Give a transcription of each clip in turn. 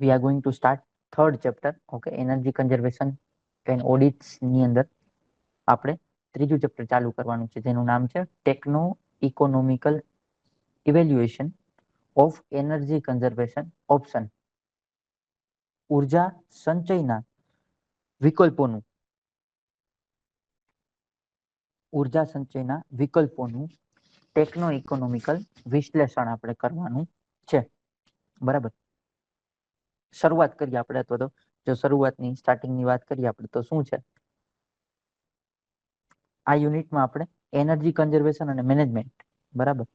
We are going to start third chapter. Okay, energy conservation and ઓડિટ્સ ની અંદર આપણે ત્રીજું ચેપ્ટર ચાલુ કરવાનું છે, જેનું નામ છે techno economical evaluation of energy conservation option. ઉર્જા સંચયના વિકલ્પોનું ટેકનો ઇકોનોમિકલ વિશ્લેષણ આપણે કરવાનું છે. બરાબર, શરૂઆત કરીએ આપણે. અથવા તો જો શરૂઆતની સ્ટાર્ટિંગની વાત કરીએ આપણે તો શું છે, આ યુનિટમાં આપણે એનર્જી કન્ઝર્વેશન અને મેનેજમેન્ટ, બરાબર,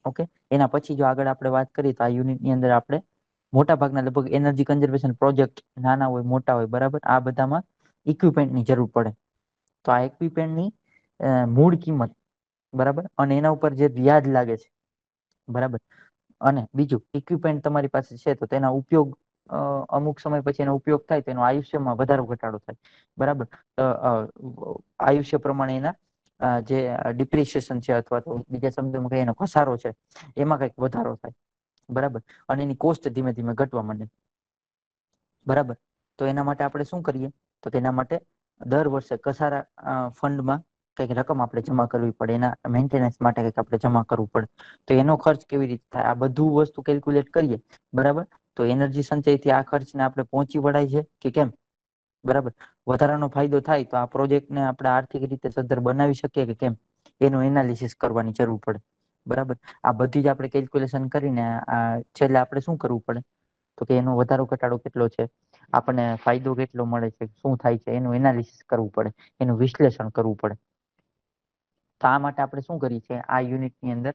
ઓકે, એના પછી જો આગળ આપણે વાત કરીએ તો આ યુનિટની અંદર આપણે મોટા ભાગના લગભગ એનર્જી કન્ઝર્વેશન પ્રોજેક્ટ નાના હોય મોટા હોય, બરાબર, આ બધામાં ઇક્વિપમેન્ટની જરૂર પડે. તો આ ઇક્વિપમેન્ટની મૂળ કિંમત, બરાબર, અને એના ઉપર જે વ્યાજ લાગે છે, બરાબર, અને બીજું ઇક્વિપમેન્ટ તમારી પાસે છે તો તેના ઉપયોગ અમુક સમય પછી એનો ઉપયોગ થાય તો એનો આયુષ્યમાં વધારો ઘટાડો થાય, બરાબર. આયુષ્ય પ્રમાણે એના જે ડિપ્રિસિએશન છે અથવા તો બીજા શબ્દોમાં કહીએ એનો ઘસારો છે એમાં કંઈક વધારો થાય, બરાબર, અને એની કોસ્ટ ધીમે ધીમે ઘટવા માંડે, બરાબર. તો એના માટે આપણે શું કરીએ, તો તેના માટે દર વર્ષે ઘસારા ફંડમાં કંઈક રકમ આપણે જમા કરવી પડે, એના મેન્ટેનન્સ માટે કંઈક આપણે જમા કરવું પડે. તો એનો ખર્ચ કેવી રીતે થાય, આ બધું વસ્તુ કેલ્ક્યુલેટ કરીએ, બરાબર, તો એનર્જી સંચયથી આ ખર્ચને આપણે પહોંચી વળાય છે કે કેમ, બરાબર, વધારાનો ફાયદો થાય તો આ પ્રોજેક્ટને આપણે આર્થિક રીતે સદ્ધર બનાવી શકીએ કે કેમ, એનું એનાલિસિસ કરવાની જરૂર પડે, બરાબર. આ બધી જ આપણે કેલ્ક્યુલેશન કરીને છેલ્લે આપણે શું કરવું પડે, તો કે એનો વધારો ઘટાડો કેટલો છે, આપણને ફાયદો કેટલો મળે છે, શું થાય છે, એનું એનાલિસિસ કરવું પડે, એનું વિશ્લેષણ કરવું પડે. તો આ માટે આપણે શું કરીએ છીએ, આ યુનિટની અંદર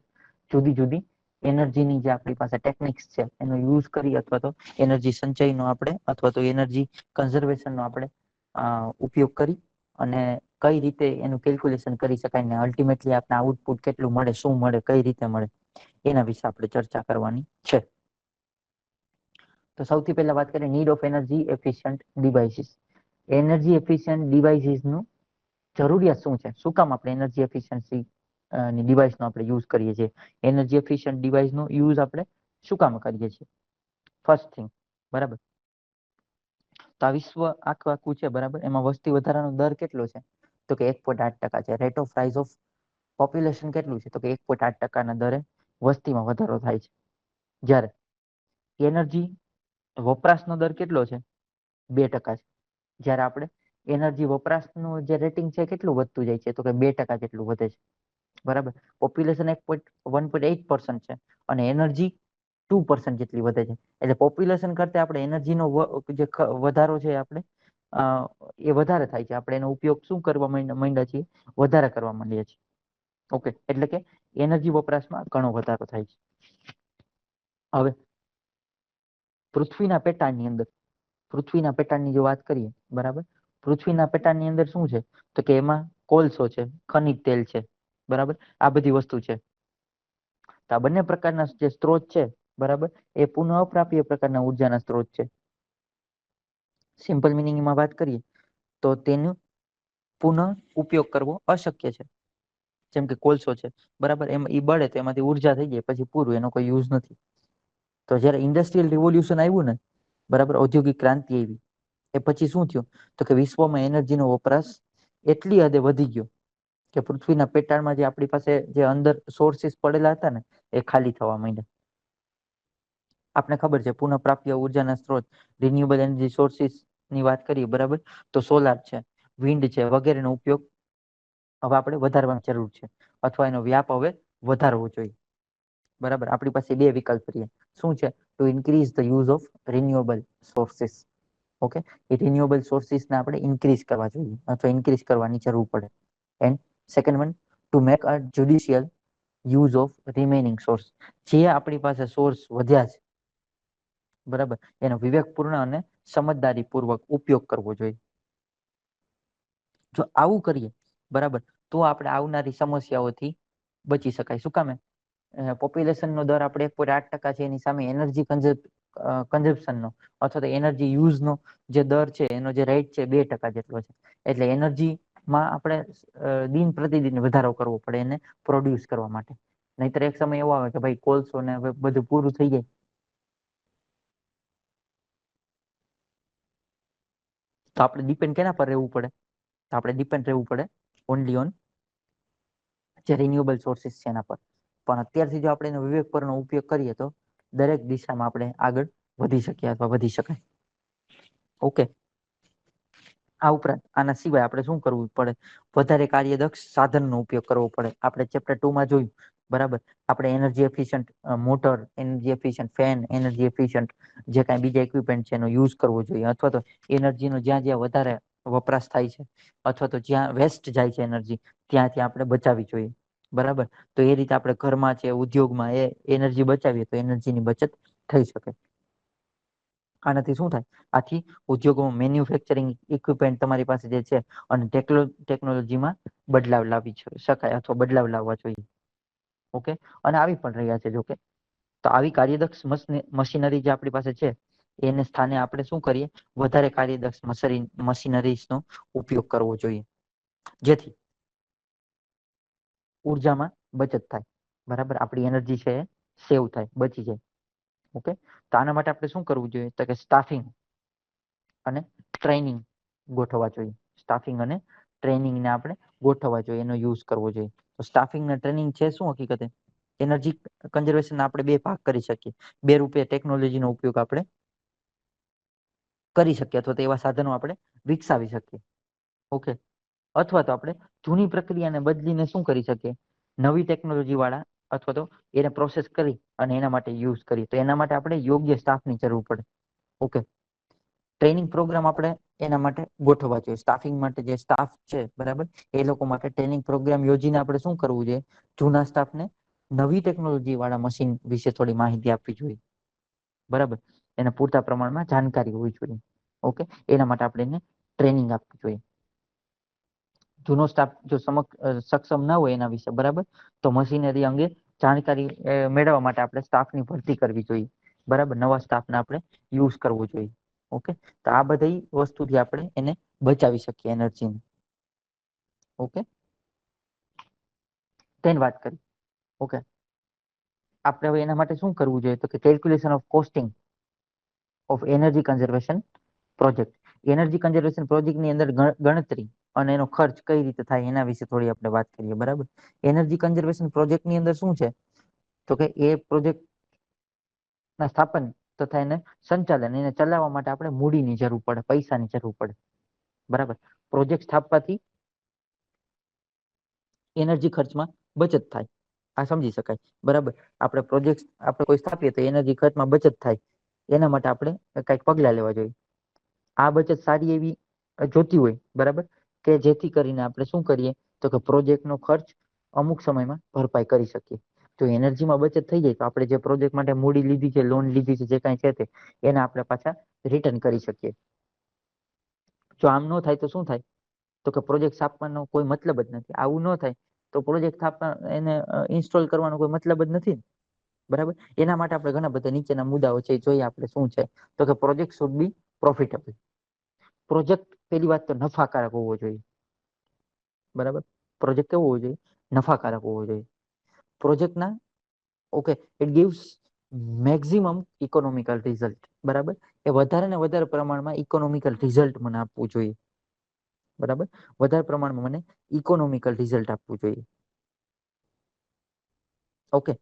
જુદી જુદી એનર્જીની જે આપણી પાસે ટેકનિક્સ છે એનો યુઝ કરી અથવા તો એનર્જી સંચયનો આપણે અથવા તો એનર્જી કન્ઝર્વેશનનો આપણે ઉપયોગ કરી અને કઈ રીતે એનું કેલ્ક્યુલેશન કરી શકાય ને અલ્ટિમેટલી આપણે આઉટપુટ કેટલું મળે, શું મળે, કઈ રીતે મળે, એના વિશે આપણે ચર્ચા કરવાની છે. તો સૌથી પહેલા વાત કરીએ need of energy efficient devices. Energy efficient ડિવાઇસીસનું જરૂરિયાત શું છે, શું કામ આપણે એનર્જી એફિશિયન્સી ની ડિવાઇસનો આપણે યુઝ કરીએ છીએ, એનર્જી એફિશિયન્ટ ડિવાઇસનો યુઝ આપણે શું કામ કરીએ છીએ. ફર્સ્ટ થિંગ, બરાબર, તો આ વિશ્વ આખું છે, બરાબર, એમાં વસ્તી વધારાનો દર કેટલો છે, તો કે 1.8% છે. Rate of rise of population કેટલું છે, તો કે 1.8% દરે વસ્તીમાં વધારો થાય છે. જ્યારે એનર્જી વપરાશનો દર કેટલો છે, 2% છે. જ્યારે આપણે એનર્જી વપરાશનું જે રેટિંગ છે કેટલું વધતું જાય છે, તો કે 2% જેટલું વધે છે, બરાબર. પોપ્યુલેશન 1.8% છે અને એનર્જી 2% જેટલી વધે છે. એટલે પોપ્યુલેશન કરતા આપણે એનર્જીનો જે વધારો છે આપણે એ વધારે થાય છે. આપણે એનો ઉપયોગ શું કરવા માંડ્યા છીએ, વધારે કરવા માંડીએ છીએ. ઓકે, એટલે કે એનર્જી વપરાશમાં ઘણો વધારો થાય છે. હવે પૃથ્વીના પેટાળની જો વાત કરીએ, બરાબર, પૃથ્વીના પેટાળની અંદર શું છે, તો કે એમાં કોલસો છે, ખનિજ તેલ છે, બરાબર, આ બધી વસ્તુ છે. તો આ બંને પ્રકારના જે સ્ત્રોત છે, બરાબર, એ પુનઃ અપ્રાપ્ય પ્રકારના ઉર્જાના સ્ત્રોત છે. સિમ્પલ મિનિંગમાં વાત કરીએ તો તેનું પુનઃ ઉપયોગ કરવો અશક્ય છે. જેમ કે કોલસો છે, બરાબર, એમાં ઈ બળે તો એમાંથી ઉર્જા થઈ જાય પછી પૂરું, એનો કોઈ યુઝ નથી. તો જ્યારે ઇન્ડસ્ટ્રીયલ રિવોલ્યુશન આવ્યું ને, બરાબર, ઔદ્યોગિક ક્રાંતિ આવી, એ પછી શું થયું, તો કે વિશ્વમાં એનર્જીનો વપરાશ એટલી હદે વધી ગયો કે પૃથ્વીના પેટાળમાં જે આપણી પાસે જે અંદર સોર્સિસ પડેલા હતા ને એ ખાલી થવા માંડ્યા. આપણે ખબર છે પુનઃપ્રાપ્ય ઉર્જાના સ્ત્રોત, રિન્યુએબલ એનર્જી સોર્સિસ ની વાત કરીએ, બરાબર, તો સોલાર છે, વિન્ડ છે, વગેરેનો ઉપયોગ હવે આપણે વધારવાની જરૂર છે અથવા એનો વ્યાપ હવે વધારવો જોઈએ, બરાબર. આપણી પાસે બે વિકલ્પ છે. શું છે, to increase the use of renewable sources. Okay, એ રિન્યુએબલ સોર્સિસને આપણે ઇન્ક્રીઝ કરવા જોઈએ અથવા ઇન્ક્રીઝ કરવાની જરૂર પડે. And second one, to make a judicious use of remaining source. જે આપણી પાસે સોર્સ વધ્યા છે, બરાબર, એનો વિવેકપૂર્ણ અને સમજદારીપૂર્વક ઉપયોગ કરવો જોઈએ. જો આવું કરીએ, બરાબર, તો આપણે આવનારી સમસ્યાઓથી બચી શકાય. શું કામે, પોપ્યુલેશનનો દર આપણે 1.8% છે, એની સામે એનર્જી કન્ઝપ્શનનો અથવા તો એનર્જી યુઝનો જે દર છે એનો જે રેટ છે 2% જેટલો છે. એટલે એનર્જીમાં આપણે દિન પ્રતિદિન વધારો કરવો પડે એને પ્રોડ્યુસ કરવા માટે. નહીતર એક સમય એવો આવે કે ભાઈ કોલસો ને બધું પૂરું થઈ જાય તો આપણે ડિપેન્ડ કેના પર રહેવું પડે? તો આપણે ડિપેન્ડ રહેવું પડે ઓનલી ઓન જે રિન્યુએબલ સોર્સિસ છે એના પર. પણ અત્યારથી જો આપણે એનો વિવેકપૂર્ણ ઉપયોગ કરીએ તો દરેક દિશામાં આપણે આગળ વધી શકીએ અથવા વધી શકાય. ઓકે. આ ઉપરાંત આના સિવાય આપણે શું કરવું પડે? વધારે કાર્યદક્ષ સાધનનો ઉપયોગ કરવો પડે. આપણે ચેપ્ટર 2 માં જોયું, બરાબર. આપણે energy efficient motor, energy efficient fan, energy efficient જે કાંઈ બીજા ઇક્વિપમેન્ટ છે એનો યુઝ કરવો જોઈએ, અથવા તો એનર્જીનો જ્યાં જ્યાં વધારે વપરાશ થાય છે અથવા તો જ્યાં વેસ્ટ જાય છે એનર્જી, ત્યાંથી આપણે બચાવવી જોઈએ, બરાબર. તો એ રીતે આપણે ઘરમાં છે, ઉદ્યોગમાં એ એનર્જી બચાવીએ તો એનર્જીની બચત થઈ શકે. આનાથી શું થાય? આથી ઉદ્યોગોમાં મેન્યુફેક્ચરિંગ ઇક્વિપમેન્ટ તમારી પાસે જે છે અને ટેકનોલોજીમાં બદલાવ લાવી શકાય અથવા બદલાવ લાવવા જોઈએ. ઓકે. અને આવી પણ રહ્યા છે જોકે. તો આવી કાર્યદક્ષ મશીનરી જે આપણી પાસે છે એને સ્થાને આપણે શું કરીએ? વધારે કાર્યદક્ષ મશીનરીઝનો ઉપયોગ કરવો જોઈએ, જેથી ઉર્જામાં બચત થાય, બરાબર. આપણી એનર્જી છે એ સેવ થાય, બચી જાય. ઓકે. તો આના માટે આપણે શું કરવું જોઈએ? તો કે સ્ટાફિંગ અને ટ્રેનિંગ ગોઠવવા જોઈએ. સ્ટાફિંગ અને ટ્રેનિંગને આપણે ગોઠવવા જોઈએ, એનો યુઝ કરવો જોઈએ. તો સ્ટાફિંગ અને ટ્રેનિંગ છે શું હકીકતે? એનર્જી કન્ઝર્વેશનના આપણે બે ભાગ કરી શકીએ. બે રૂપે ટેકનોલોજીનો ઉપયોગ આપણે કરી શકીએ અથવા તો એવા સાધનો આપણે વિકસાવી શકીએ. ઓકે. અથવા તો આપણે જૂની પ્રક્રિયાને બદલીને શું કરી શકીએ? નવી ટેકનોલોજી વાળા અથવા તો એને પ્રોસેસ કરી અને એના માટે યુઝ કરીએ. તો એના માટે આપણે યોગ્ય સ્ટાફની જરૂર પડે. ઓકે. ટ્રેનિંગ પ્રોગ્રામ આપણે એના માટે ગોઠવવા જોઈએ. સ્ટાફિંગ માટે જે સ્ટાફ છે, બરાબર, એ લોકો માટે ટ્રેનિંગ પ્રોગ્રામ યોજીને આપણે શું કરવું જોઈએ? જૂના સ્ટાફને નવી ટેકનોલોજી વાળા મશીન વિશે થોડી માહિતી આપવી જોઈએ, બરાબર. એને પૂરતા પ્રમાણમાં જાણકારી હોવી જોઈએ. ઓકે. એના માટે આપણે એને ટ્રેનિંગ આપવી જોઈએ. જૂનો સ્ટાફ જો સક્ષમ ના હોય એના વિશે, બરાબર, તો મશીનરી અંગે જાણકારી મેળવવા માટે આપણે સ્ટાફની ભરતી કરવી જોઈએ, બરાબર. નવા સ્ટાફને આપણે યુઝ કરવો જોઈએ. ઓકે. તો આ બધી વસ્તુથી આપણે એને બચાવી શકીએ એનર્જીને. ઓકે. તેની વાત કરી. ઓકે. આપણે હવે એના માટે શું કરવું જોઈએ? તો કે calculation of costing of energy conservation project. Energy conservation પ્રોજેક્ટની અંદર ગણતરી અને એનો ખર્ચ કઈ રીતે થાય એના વિશે થોડી આપણે વાત કરીએ, બરાબર. એનર્જી કન્ઝર્વેશન પ્રોજેક્ટની અંદર શું છે? તો કે એ પ્રોજેક્ટ ના સ્થાપન તથા એને સંચાલન, એને ચલાવવા માટે આપણે મૂડીની જરૂર પડે, પૈસાની જરૂર પડે, બરાબર. પ્રોજેક્ટ સ્થાપવાથી એનર્જી ખર્ચમાં બચત થાય, આ સમજી શકાય, બરાબર. આપણે પ્રોજેક્ટ આપણે કોઈ સ્થાપીએ તો એનર્જી ખર્ચમાં બચત થાય, એના માટે આપણે કંઈક પગલાં લેવા જોઈએ. આ બચત સારી એવી જોતી હોય, બરાબર, કે જેથી કરીને આપણે શું કરીએ? તો કે પ્રોજેક્ટનો ખર્ચ અમુક સમયમાં ભરપાઈ કરી શકીએ. જો એનર્જીમાં બચત થઈ જાય તો આપણે જે પ્રોજેક્ટ માટે મૂડી લીધી છે, લોન લીધી છે, જે કાંઈ છે તે એને આપણે પાછા રિટર્ન કરી શકીએ. જો આમ ન થાય તો શું થાય? તો કે પ્રોજેક્ટ સ્થાપવાનો કોઈ મતલબ જ નથી. આવું ન થાય તો પ્રોજેક્ટ સ્થાપવા એને ઇન્સ્ટોલ કરવાનો કોઈ મતલબ જ નથી, બરાબર. એના માટે આપણે ઘણા બધા નીચેના મુદ્દાઓ છે, જોઈએ આપણે શું છે. તો કે project should be profitable. Project પેલી વાત તો નફાકારક હોવો જોઈએ, બરાબર. પ્રોજેક્ટ કેવો હોવો જોઈએ? નફાકારક હોવો જોઈએ. પ્રોજેક્ટના okay it gives maximum economical result, બરાબર. એ વધારે ને વધારે પ્રમાણમાં ઇકોનોમિકલ રિઝલ્ટ મને આપવું જોઈએ, બરાબર. વધારે પ્રમાણમાં મને ઇકોનોમિકલ રિઝલ્ટ આપવું જોઈએ. ઓકે.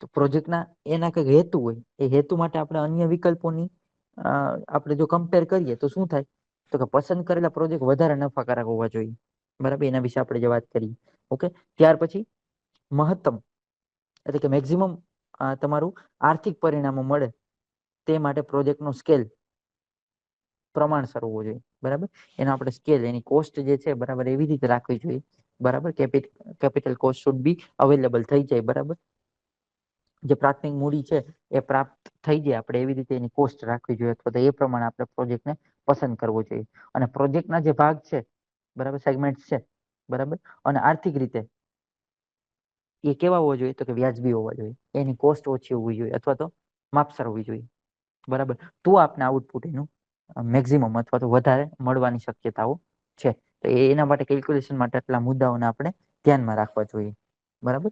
તો પ્રોજેક્ટના એના કંઈક હેતુ હોય, એ હેતુ માટે આપણે અન્ય વિકલ્પોની આપણે જો કમ્પેર કરીએ તો શું થાય? તો કે પસંદ કરેલા પ્રોજેક્ટ વધારે નફાકારક હોવા જોઈએ, બરાબર. એના વિશે આપણે જે વાત કરીએ. ઓકે. ત્યાર પછી મહત્તમ એટલે કે મેક્સિમમ તમારું આર્થિક પરિણામો મળે તે માટે પ્રોજેક્ટનો સ્કેલ પ્રમાણસર હોવો જોઈએ, બરાબર. એનો આપણે સ્કેલ, એની કોસ્ટ જે છે, બરાબર, એવી રીતે રાખવી જોઈએ, બરાબર. Capital cost should be available થઈ જાય, બરાબર. જે પ્રાથમિક મૂડી છે એ પ્રાપ્ત થઈ જાય, આપણે એવી રીતે એની કોસ્ટ રાખવી જોઈએ, અથવા તો એ પ્રમાણે આપણે પ્રોજેક્ટને પસંદ કરવો જોઈએ. અને પ્રોજેક્ટના જે ભાગ છે, બરાબર, સેગમેન્ટ છે, બરાબર, અને આર્થિક રીતે એ કેવા હોવા જોઈએ? તો કે વ્યાજબી હોવા જોઈએ. એની કોસ્ટ ઓછી હોવી જોઈએ અથવા તો માપસર હોવી જોઈએ, બરાબર. તો આપને આઉટપુટ એનું મેક્સિમમ અથવા તો વધારે મળવાની શક્યતાઓ છે. તો એના માટે કેલ્ક્યુલેશન માટે આટલા મુદ્દાઓને આપણે ધ્યાનમાં રાખવા જોઈએ, બરાબર.